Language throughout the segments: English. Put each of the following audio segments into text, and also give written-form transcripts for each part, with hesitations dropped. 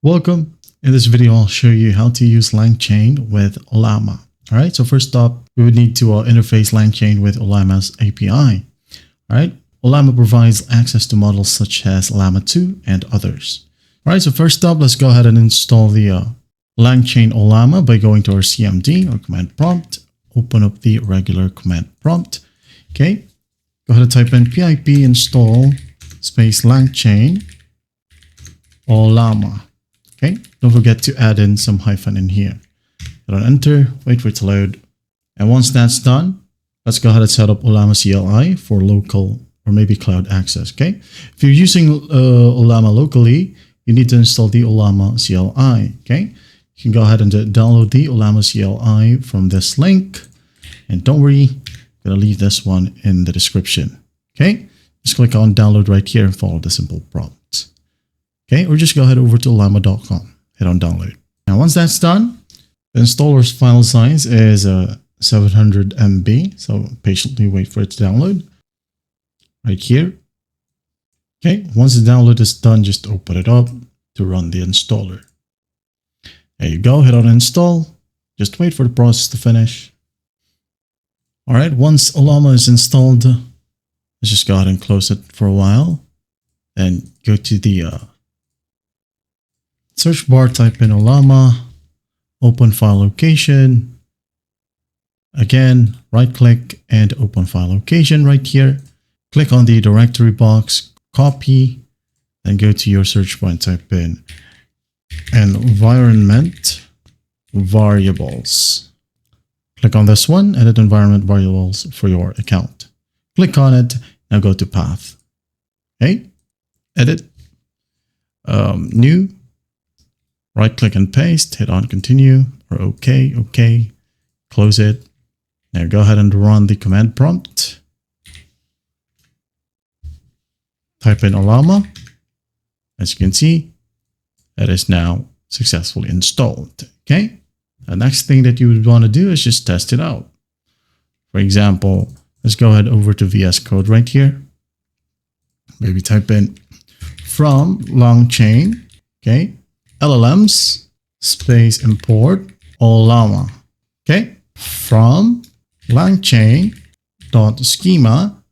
Welcome. In this video, I'll show you how to use LangChain with Ollama. All right, so first up, we would need to interface LangChain with Ollama's API. All right, Ollama provides access to models such as Llama 2 and others. All right, so first up, let's go ahead and install the LangChain Ollama by going to our CMD or command prompt. Open up the regular command prompt. Okay, go ahead and type in pip install space LangChain Ollama. Okay, don't forget to add in some hyphen in here. Hit on enter, wait for it to load. And once that's done, let's go ahead and set up Ollama CLI for local or maybe cloud access. Okay, if you're using Ollama locally, you need to install the Ollama CLI. Okay, you can go ahead and download the Ollama CLI from this link. And don't worry, I'm gonna leave this one in the description. Okay, just click on download right here and follow the simple prompt. Okay, or just go ahead over to ollama.com, hit on download. Now, once that's done, the installer's file size is 700 MB. So patiently wait for it to download right here. Okay, once the download is done, just open it up to run the installer. There you go, hit on install. Just wait for the process to finish. All right, once Ollama is installed, let's just go ahead and close it for a while. Then go to the search bar, type in Ollama, open file location. Again, right click and open file location right here. Click on the directory box, copy, then go to your search bar and type in environment variables. Click on this one, edit environment variables for your account. Click on it, now go to path. Okay, edit, new. Right click and paste, hit on continue or okay, close it. Now go ahead and run the command prompt. Type in Ollama. As you can see, that is now successfully installed. Okay. The next thing that you would want to do is just test it out. For example, let's go ahead over to VS Code right here. Maybe type in from LangChain. Okay. LLMs space import Ollama. Okay, from LangChain dot schema.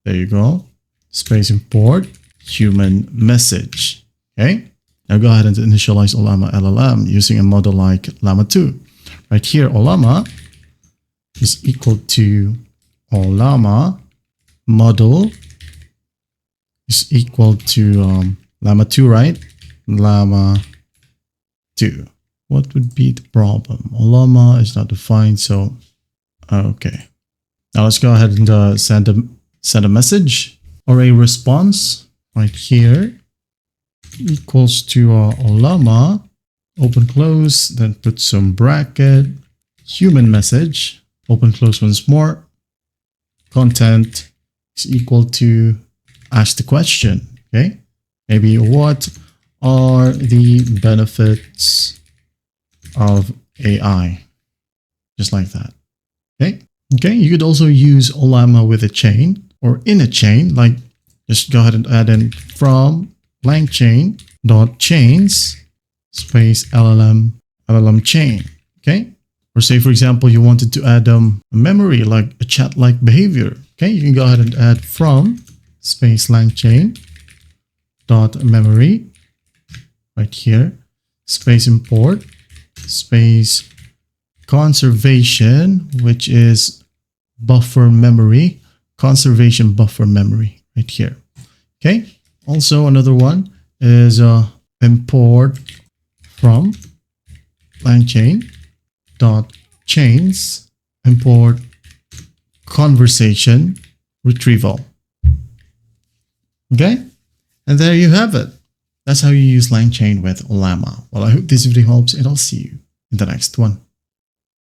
There you go. Space import human message. Okay, now go ahead and initialize Ollama LLM using a model like Llama 2. Right here, Ollama is equal to Ollama model is equal to Llama 2, right? Llama 2. What would be the problem? Ollama is not defined, so okay. Now let's go ahead and send a message or a response right here equals to Ollama, open close, then put some bracket, human message, open close once more, content is equal to ask the question. Okay, maybe what are the benefits of AI? Just like that. Okay, you could also use Ollama with a chain or in a chain, like just go ahead and add in from LangChain dot chains space LLM chain. Okay, or say for example you wanted to add a memory like a chat like behavior. Okay, you can go ahead and add from space LangChain dot memory right here, space import, space conservation, which is buffer memory, conservation buffer memory right here. Okay, also another one is import from LangChain dot chains import conversation retrieval. Okay, and there you have it. That's how you use LangChain with Ollama. Well, I hope this video helps and I'll see you in the next one.